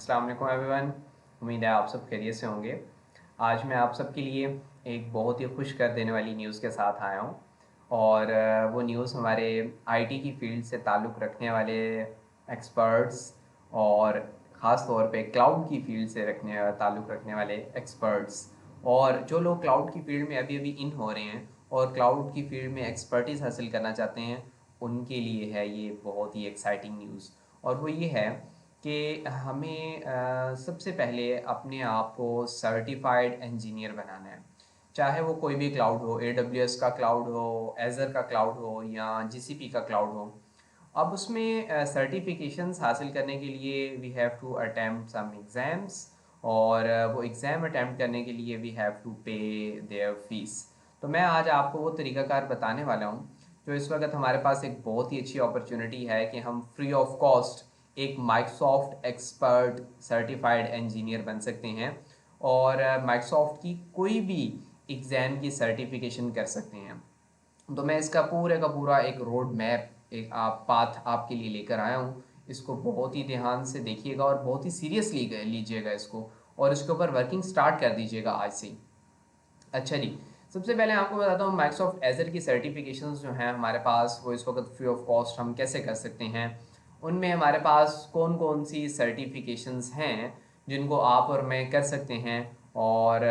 अस्सलाम वालेकुम एवरीवन। उम्मीद है आप सब खैरियत से होंगे। आज मैं आप सबके लिए एक बहुत ही खुश कर देने वाली न्यूज़ के साथ आया हूँ और वो न्यूज़ हमारे आईटी की फ़ील्ड से ताल्लुक़ रखने वाले एक्सपर्ट्स और ख़ास तौर पे क्लाउड की फ़ील्ड से ताल्लुक़ रखने वाले एक्सपर्ट्स और जो लोग क्लाउड की फ़ील्ड में अभी अभी इन हो रहे हैं और क्लाउड की फ़ील्ड में एक्सपर्टीज़ हासिल करना चाहते हैं, उनके लिए है ये बहुत ही एक्साइटिंग न्यूज़। और वो ये है कि हमें सबसे पहले अपने आप को सर्टिफाइड इंजीनियर बनाना है। चाहे वो कोई भी क्लाउड हो, एडब्ल्यूएस का क्लाउड हो, एज़र का क्लाउड हो या जीसीपी का क्लाउड हो। अब उसमें सर्टिफिकेशंस हासिल करने के लिए we have to attempt some exams और वो एग्ज़ाम अटेम्प्ट करने के लिए we have to pay their fees. तो मैं आज आपको वो तरीक़ाकार बताने वाला हूँ जो इस वक्त हमारे पास एक बहुत ही अच्छी अपॉर्चुनिटी है कि हम फ्री ऑफ कॉस्ट एक माइक्रोसॉफ्ट एक्सपर्ट सर्टिफाइड इंजीनियर बन सकते हैं और माइक्रोसॉफ्ट की कोई भी एग्ज़ाम की सर्टिफिकेशन कर सकते हैं। तो मैं इसका पूरे का पूरा एक रोड मैप, एक आप पाथ आपके लिए लेकर आया हूँ। इसको बहुत ही ध्यान से देखिएगा और बहुत ही सीरियसली लीजिएगा इसको और इसके ऊपर वर्किंग स्टार्ट कर दीजिएगा आज से ही। अच्छा जी, सबसे पहले आपको बताता हूँ माइक्रोसॉफ्ट एज़र की सर्टिफिकेशंस जो हैं हमारे पास, वो इस वक्त फ्री ऑफ कॉस्ट हम कैसे कर सकते हैं। उनमें हमारे पास कौन कौन सी सर्टिफिकेशंस हैं जिनको आप और मैं कर सकते हैं और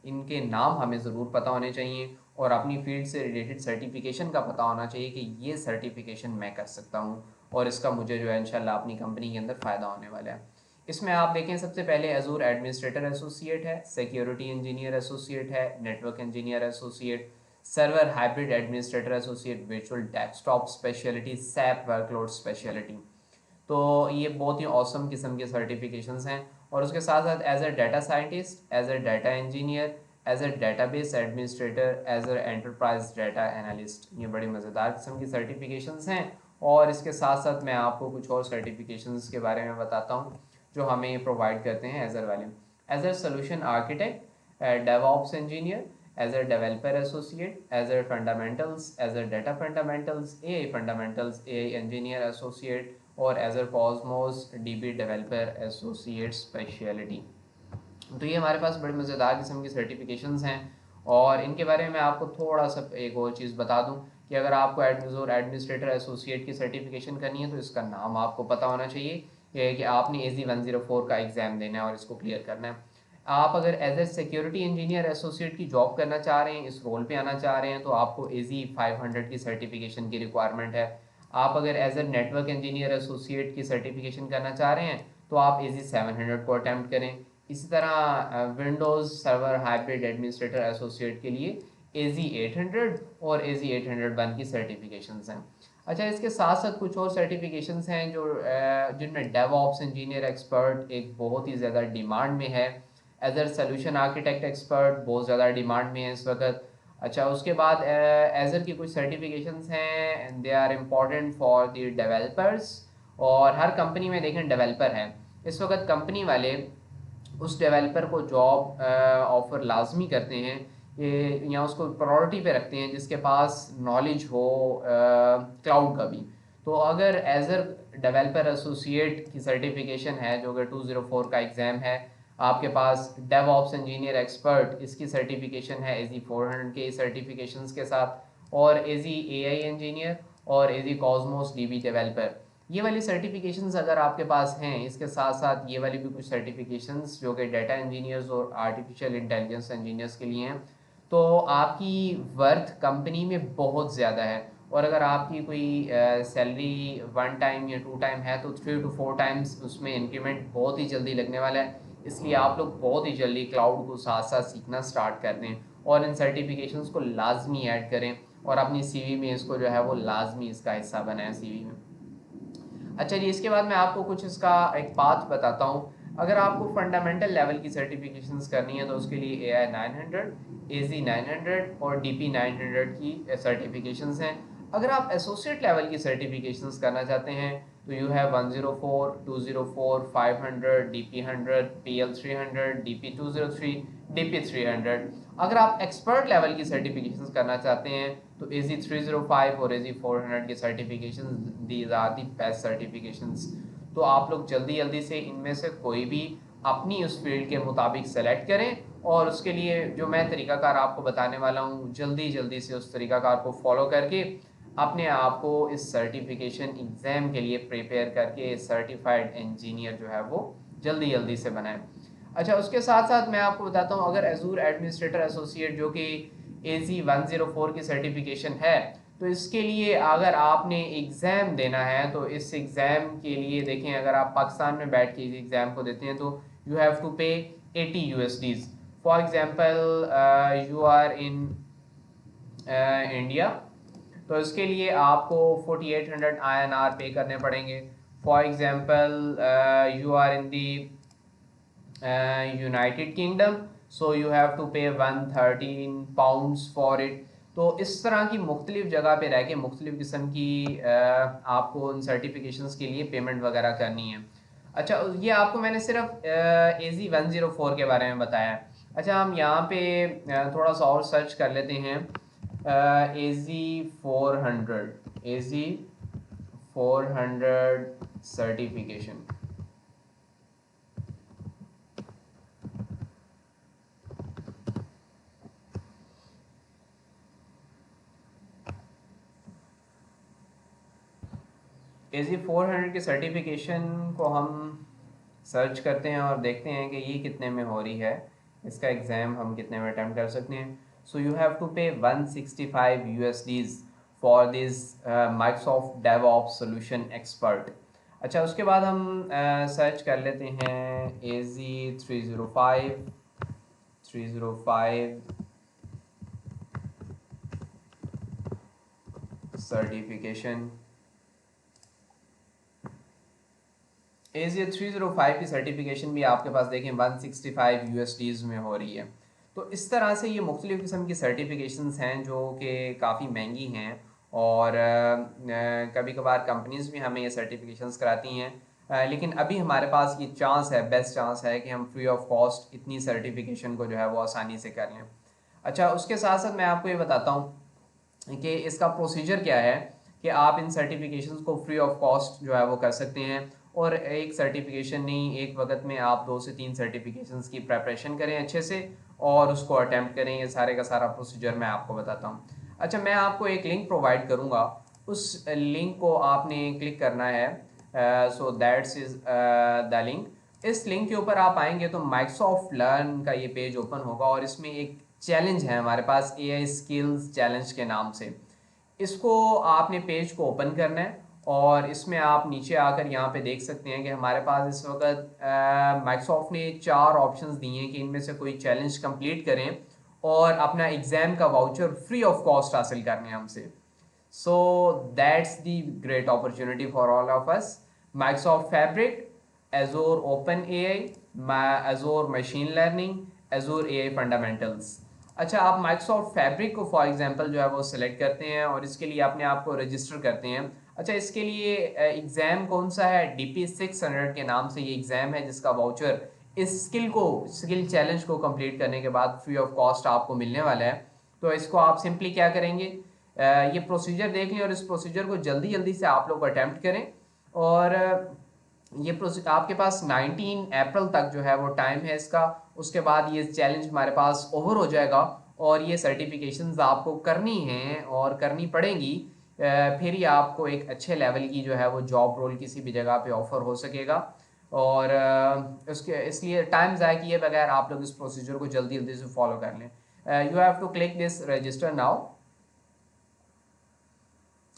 इनके नाम हमें ज़रूर पता होने चाहिए और अपनी फील्ड से रिलेटेड सर्टिफिकेशन का पता होना चाहिए कि ये सर्टिफिकेशन मैं कर सकता हूँ और इसका मुझे जो है इंशाल्लाह अपनी कंपनी के अंदर फ़ायदा होने वाला है। इसमें आप देखें सबसे पहले अजूर एडमिनिस्ट्रेटर एसोसिएट है, सिक्योरिटी इंजीनियर एसोसिएट है, network engineer associate, server hybrid administrator associate, virtual desktop speciality, SAP workload speciality. तो ये बहुत ही औसम किस्म के सर्टिफिकेशंस हैं और उसके साथ साथ as a data scientist, as a data engineer, as a database administrator, as a enterprise data analyst, ये बड़ी मज़ेदार किस्म की सर्टिफिकेशंस हैं। और इसके साथ साथ मैं आपको कुछ और सर्टिफिकेशंस के बारे में बताता हूँ जो हमें प्रोवाइड करते हैं एजर वाले। Azure solution architect, DevOps engineer, Azure developer associate, Azure fundamentals, Azure data fundamentals, AI fundamentals, AI engineer associate और Azure Cosmos DB developer associate speciality. तो ये हमारे पास बड़ी मज़ेदार किस्म की सर्टिफिकेशंस हैं और इनके बारे में आपको थोड़ा सा एक और चीज़ बता दूं कि अगर आपको एडमिनिस्ट्रेटर एसोसिएट की सर्टिफिकेशन करनी है तो इसका नाम आपको पता होना चाहिए कि आपने एजी 104 का एग्ज़ाम देना है और इसको क्लियर करना है। आप अगर as a security engineer associate की जॉब करना चाह रहे हैं, इस रोल पे आना चाह रहे हैं, तो आपको एजी 500 की सर्टिफिकेशन की रिक्वायरमेंट है। आप अगर as a network engineer associate की सर्टिफिकेशन करना चाह रहे हैं तो आप एजी 700 को अटैम्प्ट करें। इसी तरह Windows server hybrid administrator associate के लिए एजी 800 और एजी 801 की सर्टिफिकेशंस हैं। अच्छा, इसके साथ साथ कुछ और सर्टिफिकेशंस हैं जो जिनमें डेवऑप्स इंजीनियर एक्सपर्ट एक बहुत ही ज़्यादा डिमांड में है। एजर सोल्यूशन आर्किटेक्ट एक्सपर्ट बहुत ज़्यादा डिमांड में है इस वक्त। अच्छा, उसके बाद एजर की कुछ सर्टिफिकेशंस हैं, they are important for the developers और हर कंपनी में देखें डेवलपर हैं। इस वक्त कंपनी वाले उस डेवलपर को जॉब ऑफ़र लाजमी करते हैं ये या उसको प्रायोरिटी पे रखते हैं जिसके पास नॉलेज हो क्लाउड का भी। तो अगर एजर डेवलपर एसोसिएट की सर्टिफिकेशन है जो कि 204 का एग्ज़ाम है, आपके पास डेवऑप्स इंजीनियर एक्सपर्ट इसकी सर्टिफिकेशन है एजी 400 के सर्टिफिकेशंस के साथ और एजी एआई इंजीनियर और एजी कॉस्मोस डीबी डेवलपर, ये वाली सर्टिफिकेशंस अगर आपके पास हैं, इसके साथ साथ ये वाली भी कुछ सर्टिफिकेशंस जो कि डाटा इंजीनियर्स और आर्टिफिशियल इंटेलिजेंस इंजीनियर्स के लिए हैं, तो आपकी वर्थ कंपनी में बहुत ज़्यादा है। और अगर आपकी कोई सैलरी 1 टाइम या 2 टाइम है तो 3 to 4 टाइम्स उसमें इंक्रीमेंट बहुत ही जल्दी लगने वाला है। इसलिए आप लोग बहुत ही जल्दी क्लाउड को साथ साथ सीखना स्टार्ट कर दें और इन सर्टिफिकेशंस को लाजमी ऐड करें और अपनी सीवी में इसको जो है वो लाजमी इसका हिस्सा बनाएं सीवी में। अच्छा जी, इसके बाद मैं आपको कुछ इसका एक पाथ बताता हूँ। अगर आपको फंडामेंटल लेवल की सर्टिफिकेशंस करनी है तो उसके लिए AI 900, AZ 900 और DP 900 की सर्टिफिकेशंस हैं। अगर आप एसोसिएट लेवल की सर्टिफिकेशंस करना चाहते हैं तो you have 104, 204, 500, DP 100, PL 300, DP 203, DP 300। अगर आप एक्सपर्ट लेवल की सर्टिफिकेशंस करना चाहते हैं तो AZ 305 और AZ 400 की certifications, these are the best certifications. तो आप लोग जल्दी जल्दी से इनमें से कोई भी अपनी उस फील्ड के मुताबिक सेलेक्ट करें, और उसके लिए जो मैं तरीकाकार आपको बताने वाला हूँ जल्दी जल्दी से उस तरीकाकार को फॉलो करके अपने आप को इस सर्टिफिकेशन एग्ज़ाम के लिए प्रिपेयर करके सर्टिफाइड इंजीनियर जो है वो जल्दी जल्दी से बनाएं। अच्छा, उसके साथ साथ मैं आपको बताता हूँ, अगर एजूर एडमिनिस्ट्रेटर एसोसिएट जो कि AZ-104 की सर्टिफिकेशन है, तो इसके लिए अगर आपने एग्ज़ाम देना है तो इस एग्ज़ाम के लिए देखें, अगर आप पाकिस्तान में बैठ के इस एग्ज़ाम को देते हैं तो you have to pay 80 USDs। For example you are in India, तो इसके लिए आपको 4800 INR पे करने पड़ेंगे। For example you are in the United Kingdom, so you have to pay 113 pounds for it. तो इस तरह की मुख्तलिफ जगह पे रह के मुख्तलिफ किस्म की आपको उन सर्टिफिकेशंस के लिए पेमेंट वगैरह करनी है। अच्छा, ये आपको मैंने सिर्फ AZ-104 के बारे में बताया है। अच्छा, हम यहाँ पे थोड़ा सा और सर्च कर लेते हैं। AZ-400 certification. AZ-400 की सर्टिफिकेशन को हम सर्च करते हैं और देखते हैं कि ये कितने में हो रही है, इसका एग्ज़ाम हम कितने में अटैम्प्ट कर सकते हैं। सो यू हैव टू पे 165 USDs for this Microsoft DevOps solution expert. अच्छा, उसके बाद हम सर्च कर लेते हैं AZ-305 सर्टिफिकेशन। AZ-305 की सर्टिफिकेशन भी आपके पास देखें 165 USDs में हो रही है। तो इस तरह से ये मुख्तलिफ़ किस्म की सर्टिफिकेशंस हैं जो कि काफ़ी महंगी हैं, और कभी कभार कंपनीज़ भी हमें ये सर्टिफिकेशंस कराती हैं। लेकिन अभी हमारे पास ये चांस है, बेस्ट चांस है कि हम फ्री ऑफ कॉस्ट इतनी सर्टिफिकेशन को जो है वो आसानी से कर लें। अच्छा, उसके साथ साथ मैं आपको ये बताता हूँ कि इसका प्रोसीजर क्या है कि आप इन सर्टिफिकेशंस को फ्री ऑफ कॉस्ट जो है वो कर सकते हैं, और एक सर्टिफिकेशन नहीं, एक वक्त में आप 2 से 3 सर्टिफिकेशंस की प्रेपरेशन करें अच्छे से और उसको अटैम्प्ट करें। ये सारे का सारा प्रोसीजर मैं आपको बताता हूँ। अच्छा, मैं आपको एक लिंक प्रोवाइड करूँगा, उस लिंक को आपने क्लिक करना है। So that's is the link. इस लिंक के ऊपर आप आएंगे तो माइक्रोसॉफ्ट लर्न का ये पेज ओपन होगा, और इसमें एक चैलेंज है हमारे पास AI स्किल्स चैलेंज के नाम से। इसको आपने पेज को ओपन करना है, और इसमें आप नीचे आकर यहाँ पे देख सकते हैं कि हमारे पास इस वक्त माइक्रोसॉफ्ट ने 4 ऑप्शंस दिए हैं कि इनमें से कोई चैलेंज कंप्लीट करें और अपना एग्ज़ाम का वाउचर फ्री ऑफ कॉस्ट हासिल करने हमसे। So that's the great opportunity for all of us. Microsoft Fabric, Azure OpenAI, Azure Machine Learning, Azure AI Fundamentals. अच्छा, आप Microsoft Fabric को फॉर एग्जांपल जो है वो सिलेक्ट करते हैं और इसके लिए अपने आप को रजिस्टर करते हैं। अच्छा, इसके लिए एग्ज़ाम कौन सा है? DP600 के नाम से ये एग्ज़ाम है जिसका वाउचर इस स्किल चैलेंज को कंप्लीट करने के बाद फ्री ऑफ कॉस्ट आपको मिलने वाला है। तो इसको आप सिंपली क्या करेंगे, ये प्रोसीजर देख लें और इस प्रोसीजर को जल्दी जल्दी से आप लोग अटैम्प्ट करें। और ये आपके पास 19 अप्रैल तक जो है वो टाइम है इसका। उसके बाद ये चैलेंज हमारे पास ओवर हो जाएगा और ये सर्टिफिकेशंस आपको करनी हैं और करनी पड़ेंगी, फिर ही आपको एक अच्छे लेवल की जो है वो जॉब रोल किसी भी जगह पे ऑफर हो सकेगा। और उसके इसलिए टाइम ज़ाया किए बगैर आप लोग इस प्रोसीजर को जल्दी जल्दी से फॉलो कर लें। You have to click this register now.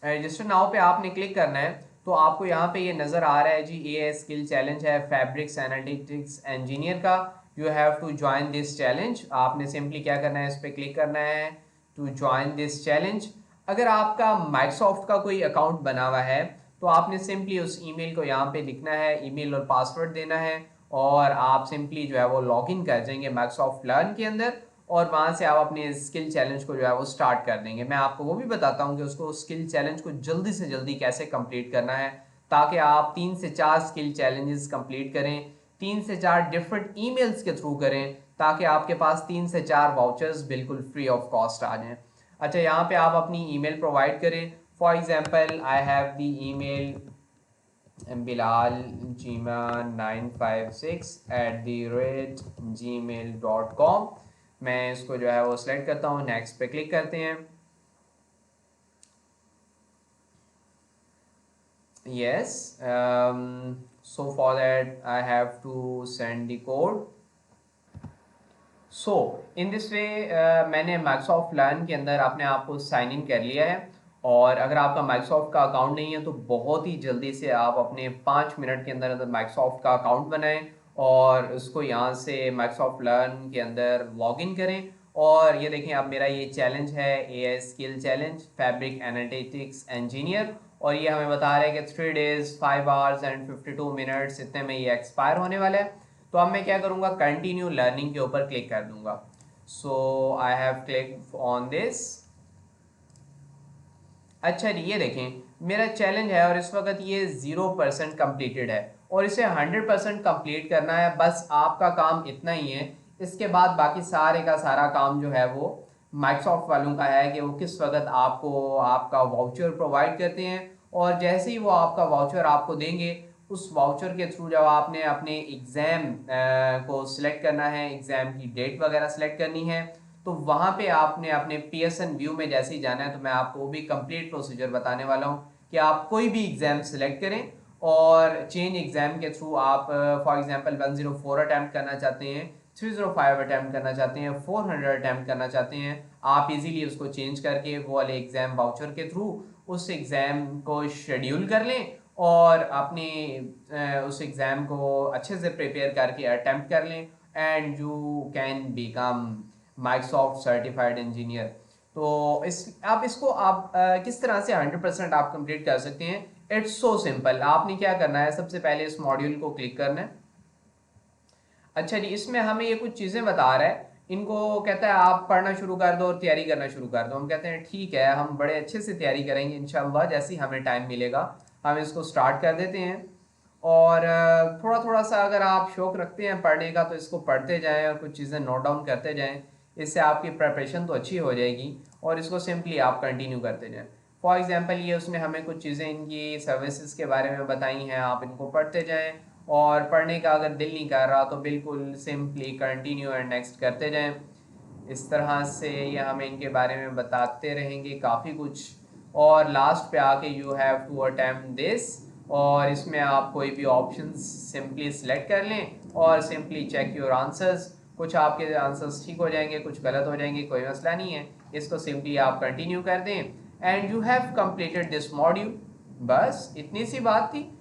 Register now पे आपने क्लिक करना है तो आपको यहाँ पे ये नज़र आ रहा है जी, ये स्किल चैलेंज है फैब्रिक्स एनालिटिक्स इंजीनियर का। You have to join this challenge. आपने सिंपली क्या करना है, इस पर क्लिक करना है टू ज्वाइन दिस चैलेंज। अगर आपका माइक्रोसॉफ्ट का कोई अकाउंट बना हुआ है तो आपने सिंपली उस ईमेल को यहाँ पे लिखना है, ईमेल और पासवर्ड देना है, और आप सिंपली जो है वो लॉगिन कर जाएंगे माइक्रोसॉफ्ट लर्न के अंदर, और वहाँ से आप अपने स्किल चैलेंज को जो है वो स्टार्ट कर देंगे। मैं आपको वो भी बताता हूँ कि उसको स्किल चैलेंज को जल्दी से जल्दी कैसे कंप्लीट करना है, ताकि आप 3 से 4 स्किल चैलेंजेस कंप्लीट करें, 3 से 4 डिफरेंट ईमेल्स के थ्रू करें, ताकि आपके पास 3 से 4 वाउचर्स बिल्कुल फ्री ऑफ कॉस्ट आ जाएँ। अच्छा, यहाँ पे आप अपनी ईमेल प्रोवाइड करें। For example I have the email Bilal जीमा 956@gmail.com। मैं इसको जो है वो सिलेक्ट करता हूँ, नेक्स्ट पे क्लिक करते हैं। yes so for that I have to send the code। So in this way मैंने माइक्रोसॉफ्ट लर्न के अंदर अपने आप को साइन इन कर लिया है। और अगर आपका माइक्रोसॉफ्ट का अकाउंट नहीं है तो बहुत ही जल्दी से आप अपने 5 मिनट के अंदर अंदर माइक्रोसॉफ्ट का अकाउंट बनाएं और उसको यहाँ से माइक्रोसॉफ्ट लर्न के अंदर लॉगिन करें। और ये देखें, अब मेरा ये चैलेंज है AI skill challenge fabric analytics engineer. और ये हमें बता रहा है कि 3 days 5 hours and 52 minutes इतने में ये एक्सपायर होने वाला है। तो अब मैं क्या करूँगा, कंटिन्यू लर्निंग के ऊपर क्लिक कर दूंगा। So I have click on this. अच्छा जी, ये देखें मेरा चैलेंज है और इस वक्त ये 0% कंप्लीटेड है और इसे 100% कंप्लीट करना है। बस आपका काम इतना ही है। इसके बाद बाकी सारे का सारा काम जो है वो माइक्रोसॉफ्ट वालों का है कि वो किस वक्त आपको आपका वाउचर प्रोवाइड करते हैं। और जैसे ही वो आपका वाउचर आपको देंगे, उस वाउचर के थ्रू जब आपने अपने एग्ज़ाम को सिलेक्ट करना है, एग्ज़ाम की डेट वगैरह सेलेक्ट करनी है, तो वहाँ पे आपने अपने PSN व्यू में जैसे ही जाना है। तो मैं आपको भी कंप्लीट प्रोसीजर बताने वाला हूँ कि आप कोई भी एग्ज़ाम सेलेक्ट करें और चेंज एग्ज़ाम के थ्रू आप फॉर एग्जांपल 104 अटैम्प्ट करना चाहते हैं, 305 अटैम्प्ट करना चाहते हैं, 400 अटैम्प्ट करना चाहते हैं, आप इजीली उसको चेंज करके वो वाले एग्ज़ाम वाउचर के थ्रू उस एग्ज़ाम को शेड्यूल कर लें और अपने उस एग्ज़ाम को अच्छे से प्रिपेयर करके अटैम्प्ट कर लें and you can become Microsoft certified engineer. तो इस आप इसको आप किस तरह से 100% आप कंप्लीट कर सकते हैं। It's so simple. आपने क्या करना है, सबसे पहले इस मॉड्यूल को क्लिक करना है। अच्छा जी, इसमें हमें ये कुछ चीज़ें बता रहा है, इनको कहता है आप पढ़ना शुरू कर दो और तैयारी करना शुरू कर दो। हम कहते हैं ठीक है, हम बड़े अच्छे से तैयारी करेंगे इंशाल्लाह, जैसे ही हमें टाइम मिलेगा हम इसको स्टार्ट कर देते हैं। और थोड़ा थोड़ा सा अगर आप शौक रखते हैं पढ़ने का तो इसको पढ़ते जाएं और कुछ चीज़ें नोट डाउन करते जाएं। इससे आपकी प्रिपरेशन तो अच्छी हो जाएगी और इसको सिंपली आप कंटिन्यू करते जाएं। फॉर एग्जांपल ये उसने हमें कुछ चीज़ें इनकी सर्विसेज के बारे में बताई हैं, आप इनको पढ़ते जाएं। और पढ़ने का अगर दिल नहीं कर रहा तो बिल्कुल सिंपली कंटिन्यू एंड नेक्स्ट करते जाएं। इस तरह से ये हमें इनके बारे में बताते रहेंगे काफ़ी कुछ। और लास्ट पे आके you have to attempt this, और इसमें आप कोई भी ऑप्शन सिंपली सिलेक्ट कर लें और सिंपली चेक योर आंसर्स। कुछ आपके आंसर्स ठीक हो जाएंगे, कुछ गलत हो जाएंगे, कोई मसला नहीं है। इसको सिंपली आप कंटिन्यू कर दें and you have completed this module. बस इतनी सी बात थी।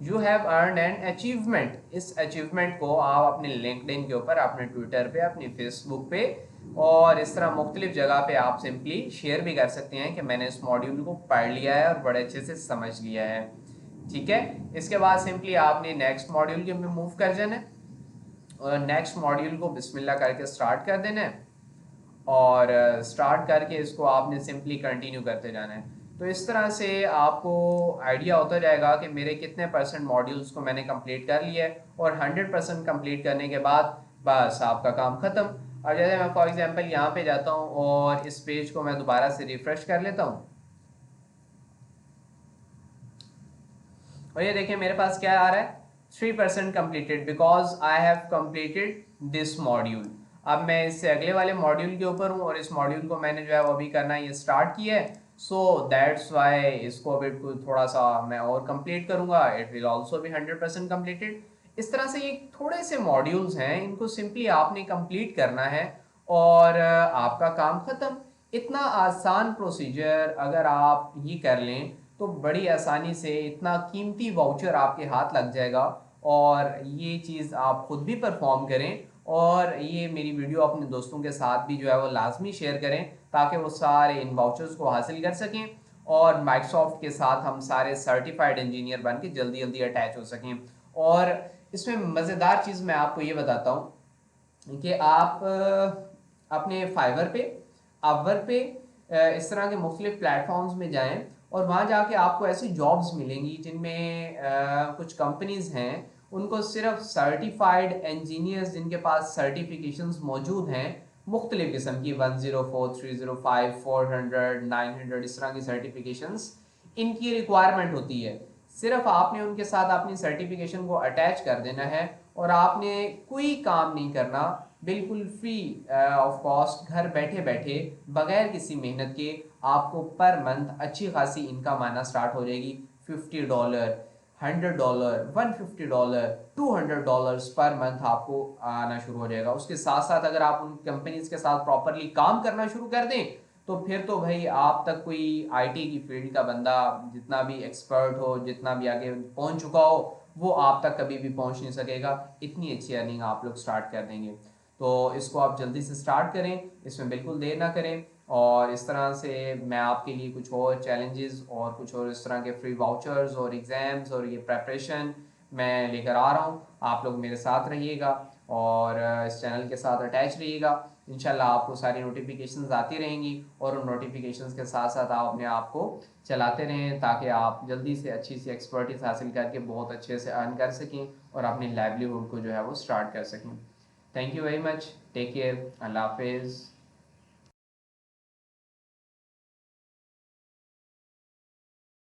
You have earn an achievement. इस अचीवमेंट को आप अपने लिंक्डइन के ऊपर, अपने ट्विटर पे, अपनी फेसबुक पे और इस तरह मुख्तलिफ जगह पे आप सिंपली शेयर भी कर सकते हैं कि मैंने इस मॉड्यूल को पढ़ लिया है और बड़े अच्छे से समझ लिया है। ठीक है, इसके बाद सिंपली आपने नेक्स्ट मॉड्यूल के में मूव कर जाना है और नेक्स्ट मॉड्यूल को बिस्मिल्लाह करके स्टार्ट कर देना है और स्टार्ट करके इसको आपने सिंपली कंटिन्यू करते जाना है। तो इस तरह से आपको आइडिया होता जाएगा कि मेरे कितने परसेंट मॉड्यूल्स को मैंने कंप्लीट कर लिया है। और 100% कंप्लीट करने के बाद बस आपका काम ख़त्म। अब जैसे मैं फॉर एग्जांपल यहाँ पे जाता हूँ और इस पेज को मैं दोबारा से रिफ्रेश कर लेता हूँ और ये देखिए मेरे पास क्या आ रहा है, 3% completed because I have completed this module. अब मैं इससे अगले वाले मॉड्यूल के ऊपर हूँ और इस मॉड्यूल को मैंने जो है वो अभी करना ये स्टार्ट किया है। सो दैट्स वाई इसको अभी थोड़ा सा मैं और कंप्लीट करूँगा, इट विल ऑल्सो भी 100% कंप्लीटेड। इस तरह से ये थोड़े से मॉड्यूल्स हैं, इनको सिंपली आपने कंप्लीट करना है और आपका काम ख़त्म। इतना आसान प्रोसीजर अगर आप ये कर लें तो बड़ी आसानी से इतना कीमती वाउचर आपके हाथ लग जाएगा। और ये चीज़ आप खुद भी परफॉर्म करें और ये मेरी वीडियो अपने दोस्तों के साथ भी जो है वो लाजमी शेयर करें ताकि वो सारे इन वाउचर्स को हासिल कर सकें और माइक्रोसॉफ्ट के साथ हम सारे सर्टिफाइड इंजीनियर बन के जल्दी जल्दी अटैच हो सकें। और इसमें मज़ेदार चीज़ मैं आपको ये बताता हूँ कि आप अपने फाइवर पे, अपवर्क पे, इस तरह के मुख्तलिफ प्लेटफॉर्म्स में जाएं और वहाँ जाके आपको ऐसी जॉब्स मिलेंगी जिनमें कुछ कंपनीज हैं उनको सिर्फ सर्टिफाइड इंजीनियर्स जिनके पास सर्टिफिकेशंस मौजूद हैं मुख्तलिफ किस्म की, 104, 305, 400, 900, इस तरह की सर्टिफिकेशंस इनकी रिक्वायरमेंट होती है। सिर्फ आपने उनके साथ अपनी सर्टिफिकेशन को अटैच कर देना है और आपने कोई काम नहीं करना, बिल्कुल फ्री ऑफ कॉस्ट घर बैठे बैठे बगैर किसी मेहनत के आपको पर मंथ अच्छी खासी इनकम आना स्टार्ट हो जाएगी। $50, $100, $150, $200 पर मंथ आपको आना शुरू हो जाएगा। उसके साथ साथ अगर आप उन कंपनीज के साथ प्रॉपरली काम करना शुरू कर दें तो फिर तो भाई आप तक कोई आईटी की फील्ड का बंदा जितना भी एक्सपर्ट हो, जितना भी आगे पहुंच चुका हो, वो आप तक कभी भी पहुंच नहीं सकेगा। इतनी अच्छी अर्निंग आप लोग स्टार्ट कर देंगे। तो इसको आप जल्दी से स्टार्ट करें, इसमें बिल्कुल देर ना करें। और इस तरह से मैं आपके लिए कुछ और चैलेंजेस और कुछ और इस तरह के फ्री वाउचर्स और एग्ज़ाम्स और ये प्रेपरेशन मैं लेकर आ रहा हूँ। आप लोग मेरे साथ रहिएगा और इस चैनल के साथ अटैच रहिएगा। इंशाल्लाह आपको सारी नोटिफिकेशंस आती रहेंगी और उन नोटिफिकेशंस के साथ साथ आप अपने आप को चलाते रहें ताकि आप जल्दी से अच्छी सी एक्सपर्टीज हासिल करके बहुत अच्छे से अर्न कर सकें और अपनी लाइवलीहुड को जो है वो स्टार्ट कर सकें। Thank you very much, take care, अल्लाह हाफिज़।